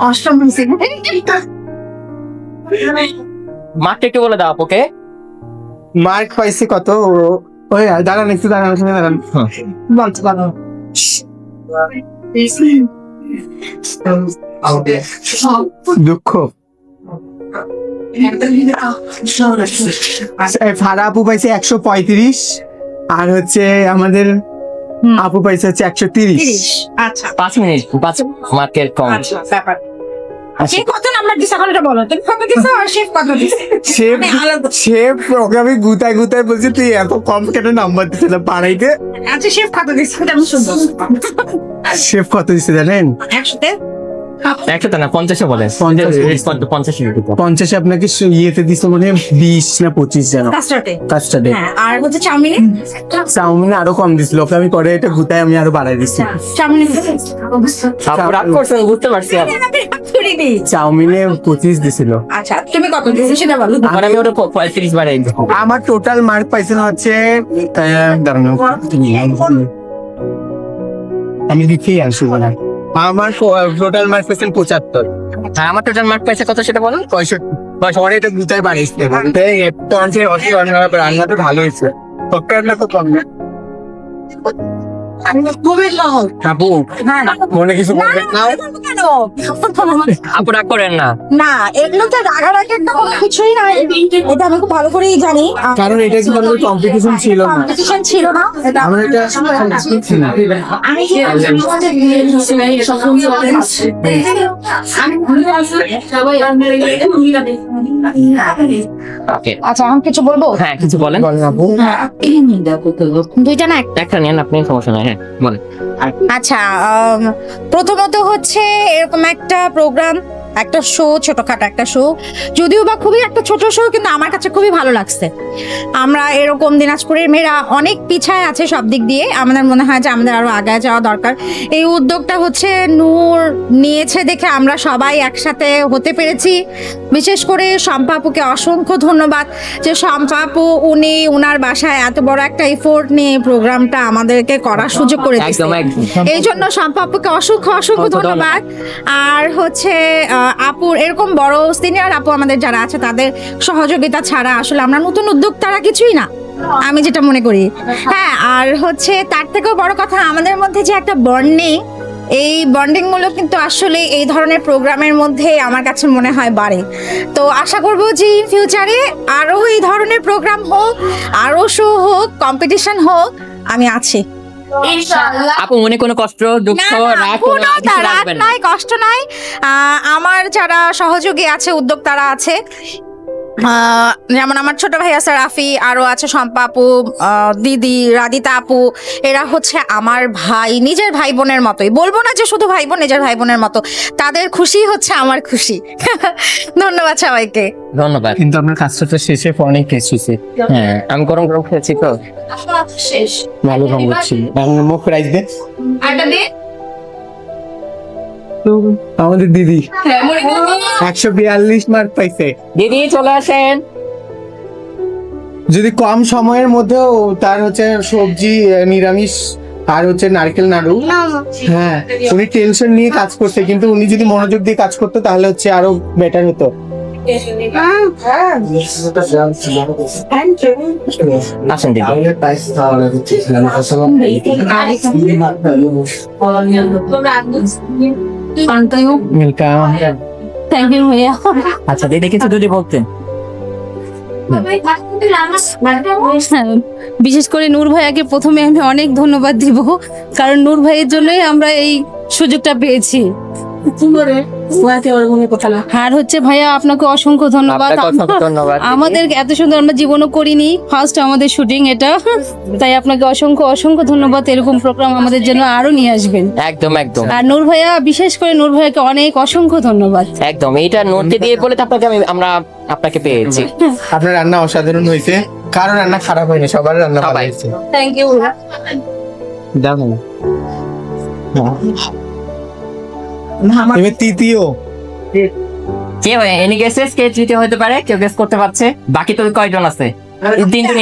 অষ্টম হয়েছে। মার্কটা একটু বলে দাও আপুকে। মার্ক পাইছে কত? ওই দাঁড়ান একটু, দাঁড়ান দাঁড়ান। বলতে পারো। দুঃখ। ফারা আপু পাইছে 135, আর হচ্ছে আমাদের আপু পাইছে হচ্ছে 130। আচ্ছা 5 মিনিট 5 মার্কের কম। ব্যাপার শেফ কত নাম্বার দিছ এখন এটা বলো, তুমি কত দিছ আর শেফ কত দিছ? শেফ প্রোগ্রামে গুতায় বলছে তুই এত কম কেন নাম্বার দিছিস না বাড়াইতে। আচ্ছা শেফ কত দিছ এটা আমি শুনবো। শেফ কত দিছে জানেন? 100 100 না 50 বলে। 50 আপনাকে ইয়েতে দিছে মানে 20 না 25 জানো কাস্টার্ডে। হ্যাঁ, আর হচ্ছে চাউমিনে চাউমিনে আরো কম দিছিল, ওকে আমি পরে এটা গুতায় আমি আরো বাড়াই দিছি। চাউমিনে আপু রাগ করছেন, বুঝতে পারছি। চাউমিনে 25 দিছিল। আচ্ছা, তুমি কত দিছো সেটা বলো। মানে আমি ওটা 35 বাড়াই দিই। আমার টোটাল মার্ক পাইছেন হচ্ছে দাঁড়ানো, আমি লিখেই আসবো না। আমার টোটাল মার্ক পাইছেন 75। হ্যাঁ, আমার টোটাল মার্ক পাইছে কত সেটা বলুন। 65। পরে এটা গুতায় বাড়িয়েছে, একটা অংশে রান্নাটা ভালো হয়েছে, রান্না তো কম না। আপু মনে কিছু বলবেন না? আপু রাগ করেন না। না, এগুলো তো রাগারাগি একটা কোনো কিছুই না, এটা আমি খুব ভালো করেই জানি। কারণ এটা কিন্তু আমাদের কম্পিটিশন ছিল না, কম্পিটিশন ছিল না, এটা আমরা এটা ছিল না। আমি ওকে, আচ্ছা, আমি কিছু বলবো। হ্যাঁ কিছু বলেন। বলেন আপু। দুইটা না একটা নেন আপনি, সমস্যা নাই। হ্যাঁ বলেন। আচ্ছা, প্রথমত হচ্ছে এরকম একটা প্রোগ্রাম, একটা শো, ছোটখাটো একটা শো, যদিও বা খুবই একটা ছোট শো, কিন্তু আমার কাছে খুবই ভালো লাগছে। আমরা এরকম দিনাজপুরের মেয়েরা অনেক পিছায় আছে সব দিক দিয়ে, আমাদের মনে হয় যে আমাদের আরো আগায় যাওয়া দরকার। এই উদ্যোগটা হচ্ছে নূর নিয়েছে দেখে আমরা সবাই একসাথে হতে পেরেছি। বিশেষ করে শম্পা আপুকে অসংখ্য ধন্যবাদ, যে শম্পা আপু উনি উনার বাসায় এত বড় একটা এফোর্ট নিয়ে প্রোগ্রামটা আমাদেরকে করার সুযোগ করে দিয়েছে। একদম একদম। এই জন্য শম্পা আপুকে অসংখ্য অসংখ্য ধন্যবাদ। আর হচ্ছে আপুর এরকম বড় সিনিয়র আপু আমাদের যারা আছে তাদের সহযোগিতা ছাড়া আসলে আমরা নতুন উদ্যোক্তারা কিছুই না, আমি যেটা মনে করি। হ্যাঁ, আর হচ্ছে তার থেকেও বড় কথা আমাদের মধ্যে যে একটা বন্ডিং, এই বন্ডিং মূলক কিন্তু আসলে এই ধরনের প্রোগ্রামের মধ্যে আমার কাছে মনে হয় বাড়ে। তো আশা করব যে ইন ফিউচারে আরো এই ধরনের প্রোগ্রাম হোক, আরো শো হোক, কম্পিটিশন হোক, আমি আছি। আপু মনে কোনো কষ্ট, দুঃখ, না, না, রাগ কোনো কিছু রাগ রাখবেন না। নাই, কষ্ট নাই। আমার যারা সহযোগী আছে, উদ্যোক্তারা আছে, যেমন আমার ছোট ভাই আছে রাফি, আরো আছে শম্পা আপু, দিদি রাদিতা আপু, এরা হচ্ছে আমার ভাই, নিজের ভাই বোনের মতোই। বলবো না যে শুধু ভাই বোন, নিজের ভাই বোনের মতো। তাদের খুশি হচ্ছে আমার খুশি। ধন্যবাদ সবাইকে। ধন্যবাদ। কিন্তু আপনার কাজটা তো শেষে অনেক এসেছে। হ্যাঁ, আমি গরম গরম খেয়েছি তো। শেষ। ভালো রঙ হচ্ছে। মুখ প্রাইজ দে আমাদের দিদি 142 মার্ক পাইছে। দিদি চলে আসেন। যদি কম সময়ের মধ্যেও তার হচ্ছে সবজি, নিরামিষ আর হচ্ছে নারকেল নাড়ু, হ্যাঁ উনি টেনশন নিয়ে কাজ করছে, কিন্তু উনি যদি মনোযোগ দিয়ে কাজ করতো তাহলে হচ্ছে আরো বেটার হতো। আসেন দিদি। ওয়েলকাম। থ্যাংক ইউ ভাইয়া। আচ্ছা দিদি কিছু যদি বলতেন। বিশেষ করে নূর ভাইয়াকে প্রথমে আমি অনেক ধন্যবাদ দিব, কারণ নূর ভাইয়ের জন্যই আমরা এই সুযোগটা পেয়েছি। আর হচ্ছে ভাইয়া আপনাকে অসংখ্য ধন্যবাদ। আপনাকে অসংখ্য ধন্যবাদ দিদি। আমাদের এত সুন্দর আমরা জীবনও করিনি, ফার্স্ট আমাদের শুটিং এটা, তাই আপনাকে অসংখ্য অসংখ্য ধন্যবাদ। এরকম প্রোগ্রাম আমাদের জন্য আরো নিয়ে আসবেন। একদম একদম আর নূর ভাইয়া, বিশেষ করে নূর ভাইয়াকে অনেক অসংখ্য ধন্যবাদ। একদম। এইটা নোটে দিয়ে বলে তো আমরা আপনাকে পেয়েছি। আপনার রান্না অসাধারণ হয়েছে, কারো রান্না খারাপ হয়নি, সবার রান্না ভালো সবাই। হয়েছে। Thank you. দেখো এবার তৃতীয় কে এনি গেসেস, কে তৃতীয় হতে পারে? কেউ গেস করতে পারছে? বাকি তো কয়জন আছে? তিনজন।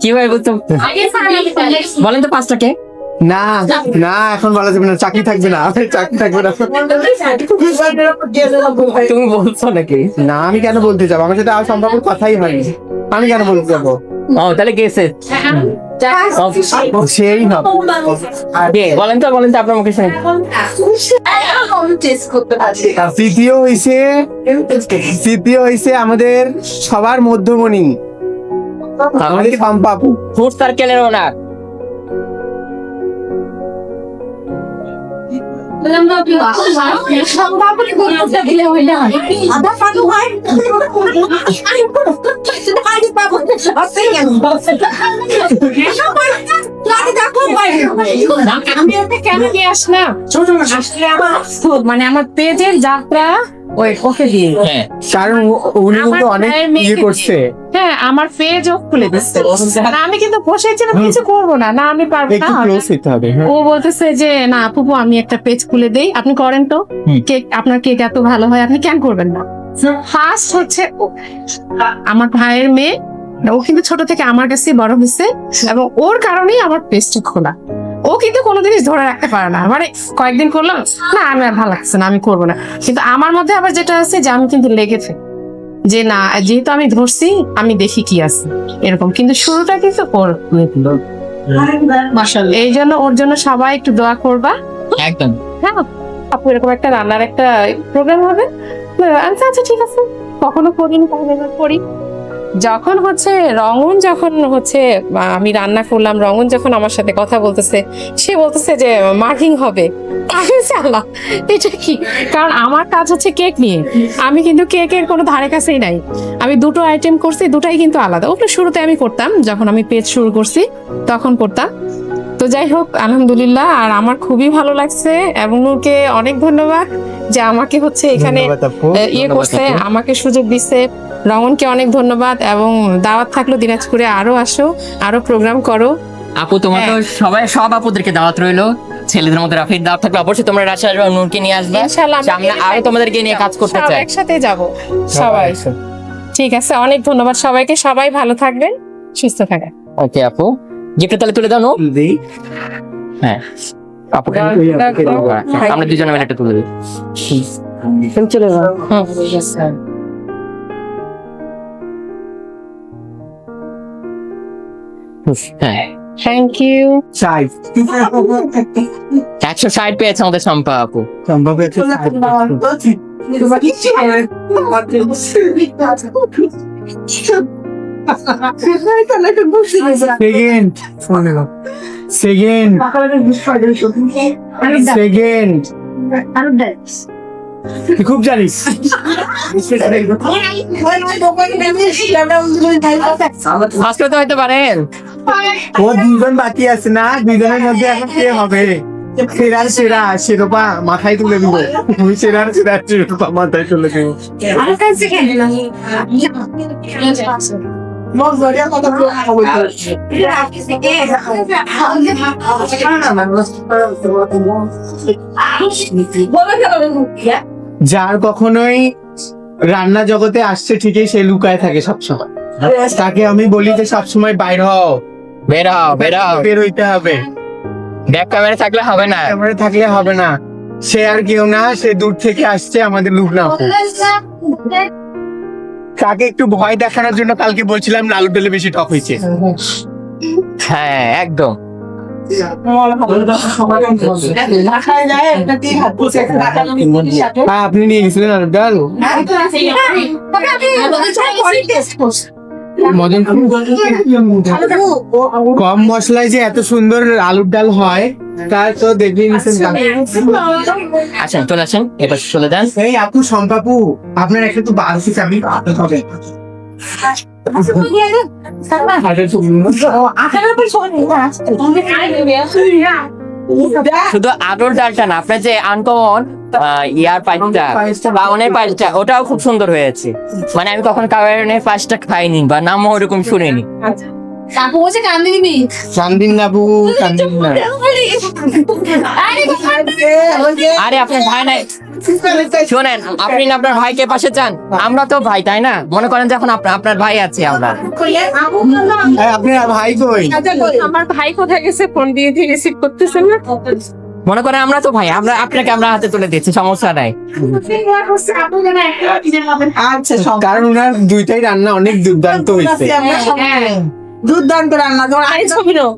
কি ভাই বলতো, বলেন তো পাঁচটা কে? না না এখন বলা যাবে না, চাকরি থাকবে না, চাকরি থাকবে না। তুমি বলছো নাকি? না আমি কেন বলতে যাবো, আমার সাথে আর সম্ভব কথাই হয়নি, আমি কেন বলতে যাবো? ও তাহলে গেসেস সেই হবে। কে বলেন তো আপনার মুখে শুনি। তৃতীয় হইছে আমাদের সবার মধ্যমণি, আমাদের শম্পা আপু। ফুড সার্কেলের ওনার। কেন নিয়ে আসলাম? আসলে মানে আমার পেজের যাত্রা ওকে দিয়ে, হ্যাঁ কারণ উনি কিন্তু অনেক ইয়ে করছে। হ্যাঁ আমার পেজও খুলে দিচ্ছে। না আমি কিন্তু বসেছিলাম কিছু করবো না, না আমি পারবো একটু না। ক্লোজ হইতে হবে। ও বলতেছে যে না আপুপু আমি একটা পেজ খুলে দেই, আপনি করেন তো, কেক আপনার কেক এত ভালো হয়, আপনি কেন করবেন না? ফার্স্ট হচ্ছে আমার ভাইয়ের মেয়ে, ও কিন্তু ছোট থেকে আমার কাছে বড় হয়েছে এবং ওর কারণেই আমার পেজটা খোলা। ও কিন্তু কোনো জিনিস ধরে রাখতে পারে না, মানে কয়েকদিন করলাম না আমি আর ভালো লাগছে না, আমি করবো না। কিন্তু আমার মধ্যে আবার যেটা আছে যে আমি কিন্তু লেগেছে যে না যেহেতু আমি ধরছি আমি দেখি কি আছে এরকম, কিন্তু শুরুটা কিন্তু ওর। এই জন্য ওর জন্য সবাই একটু দোয়া করবা। একদম। হ্যাঁ আপু এরকম একটা রান্নার একটা প্রোগ্রাম হবে, আচ্ছা আচ্ছা ঠিক আছে, কখনো করিনি তাহলে এবার করি। যখন হচ্ছে রঙন যখন হচ্ছে আমি রান্না করলাম, রঙন যখন আমার সাথে কথা বলতেছে, সে বলতেছে যে মার্কিং হবে, আরে আল্লাহ, এটা কি? কারণ আমার কাজ হচ্ছে কেক নিয়ে, আমি কিন্তু কেকের কোনো ধারে কাছেই নাই। আমি দুটো আইটেম করছি, দুটাই কিন্তু আলাদা। ওগুলো শুরুতে আমি করতাম, যখন আমি পেজ শুরু করছি তখন করতাম। তো যাই হোক, আলহামদুলিল্লাহ, আর আমার খুবই ভালো লাগছে এবং নূরকে অনেক ধন্যবাদ যে আমাকে হচ্ছে এখানে ধন্যবাদ আপু। ইয়ে করছে, আমাকে সুযোগ দিচ্ছে। রঙনকে অনেক ধন্যবাদ এবং দাওয়াত থাকলো দিনাজপুরে, আরো আসো, আরো প্রোগ্রাম করো। আপু তোমার তো সব আপুদেরকে দাওয়াত রইলো, ছেলেদের মধ্যে রাফির দাওয়াত থাকলে অবশ্যই তোমরা রাশিয়া আসবে, নূরকে নিয়ে আসবে। ইনশাআল্লাহ আমরা সামনে আরো তোমাদেরকে নিয়ে কাজ করতে সব চাই। একসাথে যাব সবাই। ঠিক আছে, অনেক ধন্যবাদ সবাইকে, সবাই ভালো থাকবেন, সুস্থ থাকবেন। ওকে আপু, গিফটটা তাহলে তুলে দাও। হ্যাঁ আপু, আমরা দুজনে মিলে একটা তুলে দিই। চলে যাও। হ্যাঁ, থ্যাংক ইউ। 160 পেয়েছে আমাদের সম্পা আপু। সম্ভব হয়েছে সেকেন্ড সেকেন্ড তুই খুব জানিস। ফার্স্ট হতে হইতে পারেন। ও দুজন বাকি আছে না, দুজনের মধ্যে এখন কে হবে সেরার সেরা? শিরোপা মাথায় তুলে দিব, তুমি সেরার সেরা শিরোপা মাথায় তুলে দিব। যার কখনোই রান্না জগতে আসছে ঠিকই, সে লুকায় থাকে সবসময়। তাকে আমি বলি যে সবসময় বাইর হও, বেরাও বেরাও, বের হইতে হবে, ব্যাক ক্যামেরা থাকলে হবে না। ক্যামেরা থাকলে হবে না। সে আর কেউ না, সে দূর থেকে আসছে, আমাদের লুবনা আপু। তাকে একটু ভয় দেখানোর জন্য কালকে বলছিলাম আলু ডালে বেশি টক হয়েছে। হ্যাঁ একদম। আপনি নিয়ে গেছিলেন আলু ডাল? মদন কম মশলায় যে এত সুন্দর আলুর ডাল হয় তা তো দেখেই নিছেন। আসেন, চলে আসেন, এবার চলে যান। এই আপু, সম্পাপু, আপনার একটা তো বালতি চাবি হবে। শুধু আলুর ডালটা না, আপনার যে আনকমন ইয়ার পায়েসটা, বাউনের পায়েসটা, ওটাও খুব সুন্দর হয়েছে। মানে আমি কখনো কাউরের পায়েসটা খাইনি বা নামও ওরকম শুনিনি। চান্দিন না বু, চান্দিন না। আরে আপনার ভাই নাই, শোনেন, আপনি না আপনার ভাইকে পাশে চান, আমরা তো ভাই, তাই না? মনে করেন যখন আপনার ভাই আছে, আমরা আপনার ভাই কই? আমার ভাই কোথায় গেছে? ফোন দিয়ে রিসিভ করতেছেন না। মনে করেন আমরা তো ভাই, আমরা আপনাকে আমরা হাতে তুলে দিচ্ছি, সমস্যা নাই। আচ্ছা, কারণ ওনার দুইটাই রান্না অনেক দুর্দান্ত হয়েছে। দুর্দান্ত রান্না। ছবিরও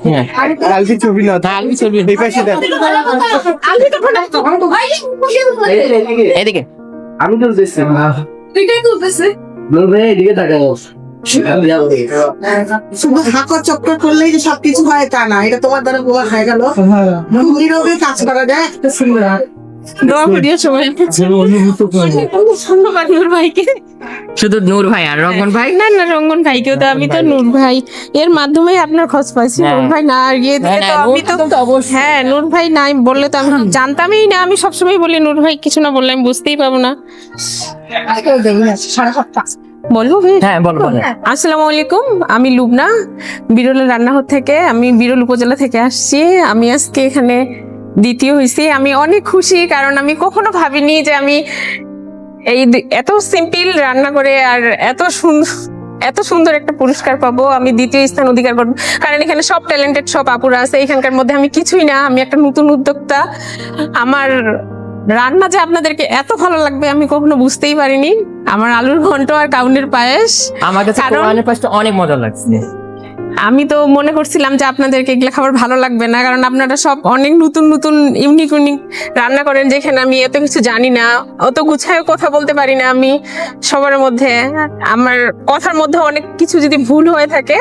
হ্যাঁ, কালকে ছবি না, তাহলে চলবে। এই পাশে দেন। এদিকে আমি তুলতেছি, শুধু হাঁকর চক্কর করলেই যে সবকিছু হয় তা না, এটা তোমার দ্বারা বোঝা হয়ে গেল। নীরবে কাজ করা যায়, একটা সুন্দর। দোয়া করিও সবাই। ধন্যবাদ নূর ভাইকে। শুধু নূর ভাই আর রঙ্গন ভাই? না না, রঙ্গন ভাইকেও তো, আমি তো নূর ভাই এর মাধ্যমে আপনার খোঁজ পাইছি। নূর ভাই না আর গিয়ে দিলে তো আমি তো, হ্যাঁ নূর ভাই নাই বললে তো আমি জানতামই না। আমি সবসময় বলি নূর ভাই কিছু না বললে আমি বুঝতেই পাবো না। বলবো? হ্যাঁ বলো বলো। আসসালামু আলাইকুম, আমি লুবনা, বিরল রান্নাঘর থেকে। আমি বিরল উপজেলা থেকে আসছি। আমি আজকে এখানে দ্বিতীয় হয়েছি। আমি অনেক খুশি, কারণ আমি কখনো ভাবিনি যে আমি এই এত সিম্পল রান্না করে আর এত সুন্দর একটা পুরস্কার পাবো। আমি দ্বিতীয় স্থান অধিকার করবো, কারণ এখানে সব ট্যালেন্টেড সব আপুরা আছে। এখানকার মধ্যে আমি কিছুই না, আমি একটা নতুন উদ্যোক্তা। আমার রান্না যে আপনাদেরকে এত ভালো লাগবে আমি কখনো বুঝতেই পারিনি। আমার আলুর ঘন্ট আর কাউনের পায়েস, আমার কাছে কোরআনের পাশটা অনেক মজা লাগছে। আমি তো মনে করছিলাম যে আপনাদেরকে এগুলা খাবার ভালো লাগবে না, কারণ আপনারা সব অনেক নতুন নতুন ইউনিক রান্না করেন, যেখানে আমি এত কিছু জানি না, অত গুছায় কথা বলতে পারি না। আমি সবার মধ্যে, আমার কথার মধ্যে অনেক কিছু যদি ভুল হয়ে থাকে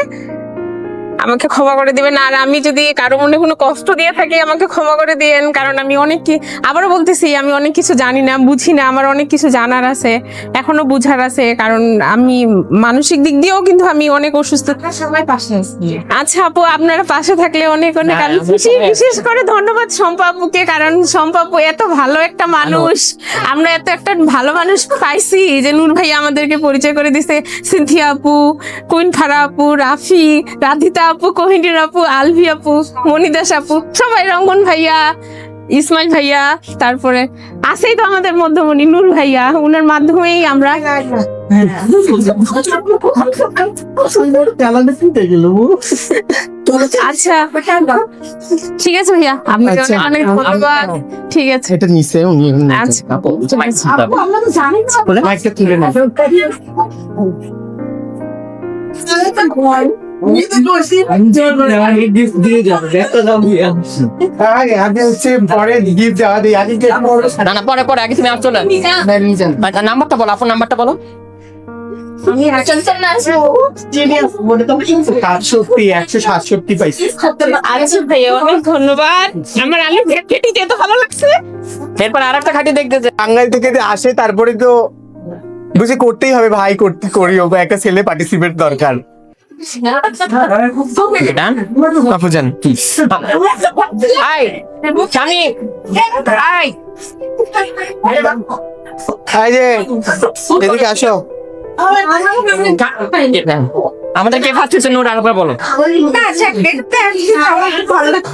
আমাকে ক্ষমা করে দিবেন। আর আমি যদি কারো মনে কোনো কষ্ট দিয়ে থাকি আমাকে ক্ষমা করে দিয়েন, কারণ আমি আবারও বলতেছি আমি অনেক কিছু জানি না, বুঝি না, আমার অনেক কিছু জানার আছে, এখনো বুঝার আছে, কারণ আমি মানসিক দিক দিয়েও কিন্তু আমি অনেক অসুস্থ। সবাই পাশে আছি। আচ্ছা আপু, আপনারা পাশে থাকলে অনেক অনেক হ্যাঁ, আমি আমরা খুশি। সবাই আছি। বিশেষ করে ধন্যবাদ শম্পা আপুকে, কারণ শম্পা আপু এত ভালো একটা মানুষ, আমরা এত একটা ভালো মানুষ পাইছি যে নূর ভাই আমাদেরকে পরিচয় করে দিছে। সিনথিয়া আপু, কুইন ফারা আপু, রাফি, রাধিতা আপু, কোহিনীর আপু, আলভি আপু, মনিদাস আপু, সবাই, রঙ্গন ভাইয়া, ইসমাইল ভাইয়া, তারপরে আছেই তো আমাদের মধ্যমণি নূর ভাইয়া, ওনার মাধ্যমেই আমরা আচ্ছা ঠিক আছে ভাইয়া, আপনাকে আচ্ছা, অনেক ধন্যবাদ। ঠিক আছে, এটা নিচে উনি আচ্ছা আপু মাইক আমরা তো জানি না। মাইকটা তুলে না আগে হচ্ছে পরে গিফট দেওয়া দিই আগে না না, পরে পরে আগে তুমি আসছো না। নাম্বারটা বলো, আপনার নাম্বারটা বলো। আমি চঞ্চল না আসবো। 167 পাইছি। আচ্ছা ভাইয়া অনেক ধন্যবাদ, আমার আলু ভেটকিটি এত ভালো লাগছে। এরপর আরেকটা খাটি দেখতে যে টাঙ্গাইল থেকে যে আসে তারপরে তো বুঝে করতেই হবে ভাই, করি হোক একটা ছেলে পার্টিসিপেট দরকার। ডান আপু জান আই স্বামী আই এই যে এদিকে আসো। আমাদের কে ফার্স্ট হচ্ছে নূর, আরেকবার বলো। আচ্ছা, দেখতে আসছি, আমার ভালো লাগে।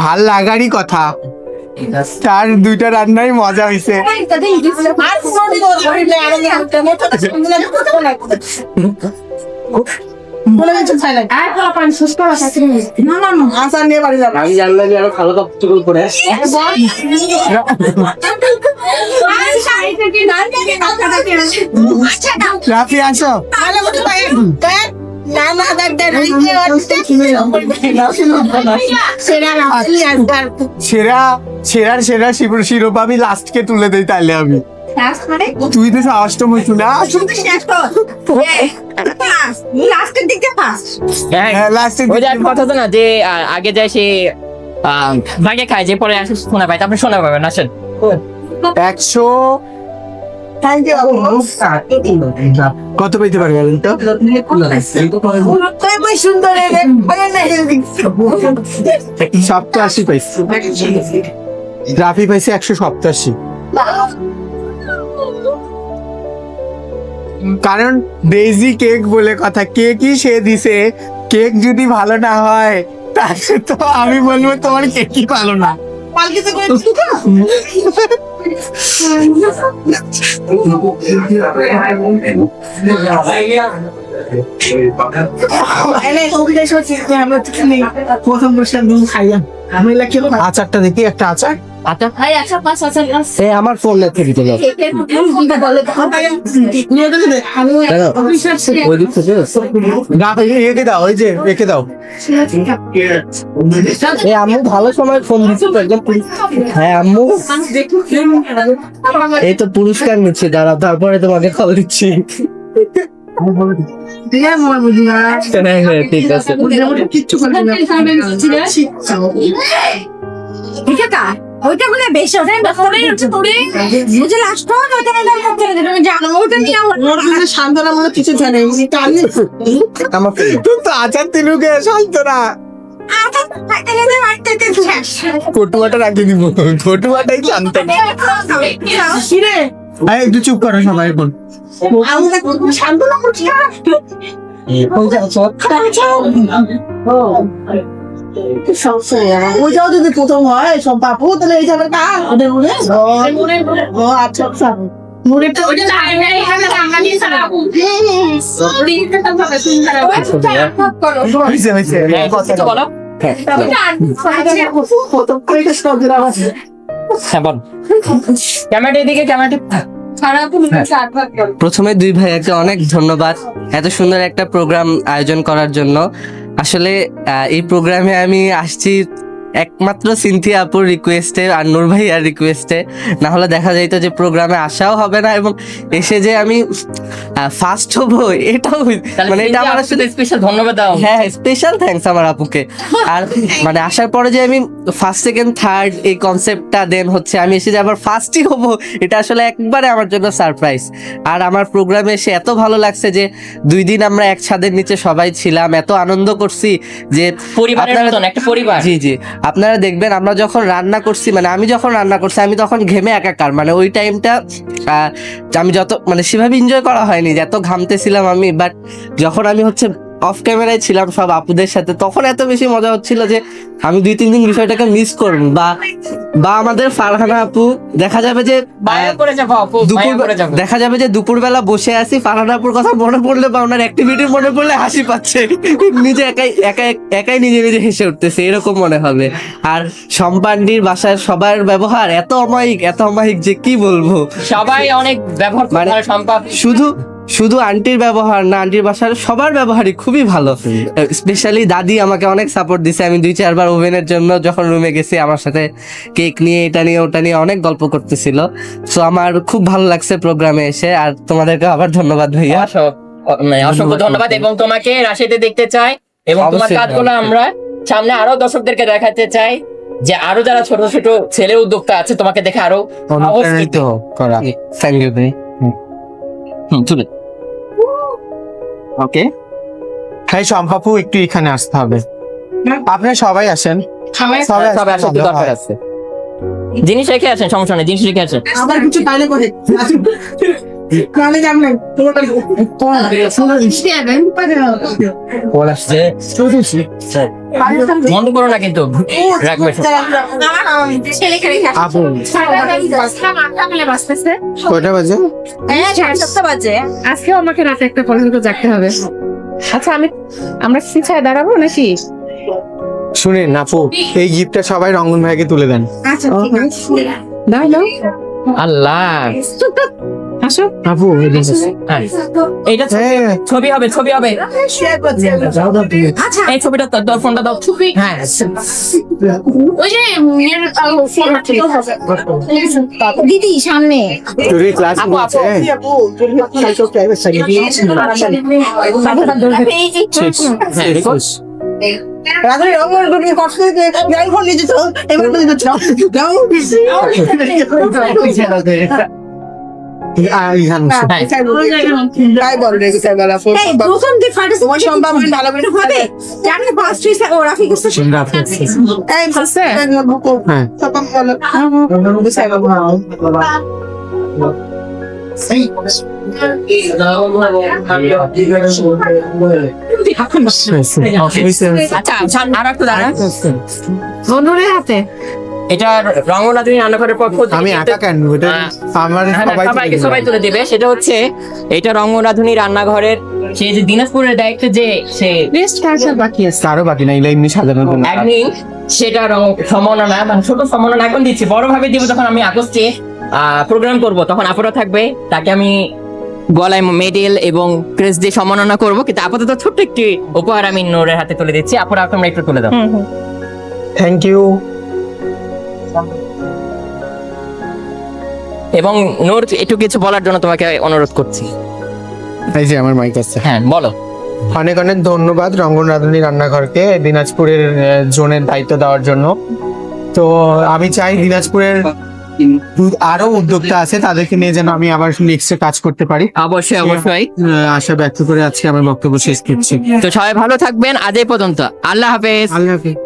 ভাল লাগারই কথা, তার দুইটা রান্নাই মজা হয়েছে। আমি জানলাম আরো ভালো কাপড় করে রাফি আসো। সেরা শিরোপা আমি লাস্টকে তুলে দেই, তাইলে আমি তুই তো অষ্টম হইছু না। লাস্টের দিকে ফার্স্ট। হ্যাঁ, লাস্টে ওই যে একটা কথা তো না যে আগে যায় সে ভাগে খায়, যে পরে আসে শোনা পায়, আপনি শোনা পাবেন। আসেন 100 কত পেতে পারবে বলেন তো? সুন্দর 87 পাইছি, রাফি পাইছে 187। কারণ ডেইজি কেক বলে কথা, কেকই সে দিছে, কেক যদি ভালো না হয় তাহলে তো আমি বলবো তোমার কেকই ভালো না। আচারটা দেখি, একটা আচার। আচ্ছা আমার ফোন থেকে দিতে যাও। একে দাও, ওই যে একে দাও। আম্মু ভালো সময় ফোন দিচ্ছে তো একদম। হ্যাঁ আম্মু, এই তো পুরস্কার নিচ্ছে, দাঁড়া তারপরে তোমাকে কল দিচ্ছি। ঠিক আছে। ওইটা বলে বেশি ওটা বুঝে লাস্ট ওটা জানো ওটা নিয়ে আমার সান্ত্বনা মনে কিছু জানে আমার তুমি তো আচার তিলুকে শান্তরা কটুয়াটা রাখি দিব, কটুয়াটাই শান্ত। একটু চুপ করো সবাই এখন। সান্ত্বনা করছি ওইটাও যদি প্রথম হয় সব বাপু, তাহলে এই যাবে কার ও আচ্ছা আচ্ছা হয়েছে হয়েছে বলো। হ্যাঁ বল, ক্যামেরাটা এদিকে, ক্যামেরাটা। প্রথমে দুই ভাইয়াকে অনেক ধন্যবাদ এত সুন্দর একটা প্রোগ্রাম আয়োজন করার জন্য। আসলে এই প্রোগ্রামে আমি আসছি একমাত্র সিনথিয়া আপুর রিকোয়েস্টে আর নূর ভাইয়ার রিকোয়েস্টে, না হলে দেখা যাইত যে প্রোগ্রামে আসাও হবে না, এবং এসে যে আমি ফার্স্ট হবো এটাও মানে এটা আমার আসলে স্পেশাল ধন্যবাদ দাও। হ্যাঁ স্পেশাল থ্যাঙ্কস আমার আপুকে। আর মানে আসার পরে যে আমি ফার্স্ট সেকেন্ড থার্ড এই কনসেপ্টটা দেন হচ্ছে আমি এসে যে আবার ফার্স্টই হবো, এটা আসলে একবারে আমার জন্য সারপ্রাইজ। আর আমার প্রোগ্রামে এসে এত ভালো লাগছে যে 2 দিন আমরা এক ছাদের নিচে সবাই ছিলাম, এত আনন্দ করছি যে পরিবারের আপনারা- মতন একটা পরিবার। জি জি, আপনারা দেখবেন আমরা যখন রান্না করছি, মানে আমি যখন রান্না করছি আমি তখন ঘেমে একাকার, মানে ওই টাইমটা আমি যত মানে সেভাবে এনজয় করা হয়নি, যত ঘামতেছিলাম আমি। বাট যখন আমি হচ্ছে অফ ক্যামেরায় ছিলাম সব আপুদের সাথে, তখন এত বেশি মজা হচ্ছিল যে আমি 2-3 দিন বিষয়টাকে মিস করব। বা আমাদের ফারহানা আপু দেখা যাবে যে মায়া করে যাবো আপু, মায়া করে যাবো। দেখা যাবে যে দুপুরবেলা বসে আছি, ফারহানা আপুর কথা মনে পড়লে বা ওনার অ্যাক্টিভিটি মনে পড়লে হাসি পাচ্ছে, নিজে একাই নিজে নিজে হেসে উঠতেছে, এরকম মনে হবে। আর সম্পান্ডির বাসায় সবার ব্যবহার এত অমায়িক যে কি বলবো। সবাই অনেক ব্যবহার মানে করে সম্পদ। শুধু আন্টির ব্যবহার না, আন্টির বাসার সবার ব্যবহারই খুবই ভালো। স্পেশালি দাদি আমাকে অনেক সাপোর্ট দিছে। আমি 2-4 বার ওভেনের জন্য যখন রুমে গেছি আমার সাথে কেক নিয়ে এটা নিয়ে ওটা নিয়ে অনেক গল্প করতেছিল। সো আমার খুব ভালো লাগছে প্রোগ্রামে এসে। আর তোমাদেরকে আবার ধন্যবাদ ভাইয়া। অসংখ্য ধন্যবাদ, এবং তোমাকে রাশিয়াতে দেখতে চাই, এবং তোমার অবশ্যই, কাজগুলো অবশ্যই। আমরা সামনে আরো দর্শকদেরকে দেখাতে চাই, যে আরো যারা ছোট ছোট ছেলে উদ্যোক্তা আছে তোমাকে দেখে আরো অনুপ্রাণিত করা। থ্যাংক ইউ ভাই। ওকে, হ্যাঁ সম্পাপু একটু এখানে আসতে হবে। আপনারা সবাই আসেন, সবাই সবাই আসতে দরকার আছে। জিনিস রেখে আছেন, সমস্যা নেই, জিনিস রেখে আছেন। আবার কিছু তাইলে করে কানে যাম না বন্ধ করো না কিন্তু, রাখবে। ছেলেকে রেখে আসো। আপু বাঁচতেছে কয়টা বাজে? হ্যাঁ, 7:30 বাজে। আজকেও আমাকে রাতে 1টা পর্যন্ত জাগতে হবে। আচ্ছা আমরা পিছায় দাঁড়াবো নাকি? শুনেন আপু, এই গিফটটা সবাই রঙ্গন ভাইকে তুলে দেন। আচ্ছা ঠিক আছে। দাও দাও, আল্লাহ, আসো। আপু হ্যাঁ। এইটা হ্যাঁ ছবি হবে, ছবি হবে। আচ্ছা এই ছবিটা তোর ফোনটা দাও। হ্যাঁ, ওই যে দিদি সামনে। তোর ক্লাস আপু, আপু। রাত্রে রঙের দুটি কষ্ট যাই ফোন নিয়ে যেত এবার তো দিতে যাও তাই বল রে সাইবালা ফোন এই প্রথম যে ফার্স্ট তোমার সম্ভব ভালো করে হবে জানি ফার্স্ট হইছে ও রাফি করছে। এই আছে? বুকো হ্যাঁ সব ভালো সাইবালা আচ্ছা আর একটু দাঁড়া। বন্ধুদের হাতে এটা রঙ্গনাথনী রান্নাঘরের পক্ষ থেকে আমি একা কেন, এটা আমার হ্যাঁ, সবাই সবাই তুলে দিবে। সেটা হচ্ছে এটা রঙ্গনাথনী রান্নাঘরের সেই যে দিনাজপুরের দায়িত্বে যে সে বেস্ট কালচার বাকি আছে। কারো বাকি না, এগুলো এমনি সাজানোর জন্য। অ্যাডমিন, সেটা সম্মাননা, মানে ছোট সম্মাননা এখন দিচ্ছি, বড় ভাবে দিব যখন আমি আগস্টে প্রোগ্রাম করব, তখন আপুরা থাকবে, তাকে আমি গলায় মেডেল এবং ক্রেস্ট দিয়ে সম্মাননা করবো। কিন্তু আপাতত ছোট্ট একটি উপহার আমি নূরের হাতে তুলে দিচ্ছি। আপুরা তোমরা একটু তুলে দাও। Thank you. এবং নূর একটু কিছু বলার জন্য তোমাকে অনুরোধ করছি। এই যে আমার মাইক আছে। হ্যাঁ বলো। অনেক অনেক ধন্যবাদ রঙ্গন রাঁধুনি রান্নাঘরকে দিনাজপুরের জোনের দায়িত্ব দেওয়ার জন্য। তো আমি চাই দিনাজপুরের আরো উদ্যোক্তা আছে, তাদেরকে নিয়ে যেন আমি আবার নেক্সটে কাজ করতে পারি। অবশ্যই অবশ্যই। আশা ব্যক্ত করে আজকে আমার বক্তব্য শেষ করছি। তো সবাই ভালো থাকবেন, আজ এই পর্যন্ত। আল্লাহ হাফেজ। আল্লাহ হাফিজ।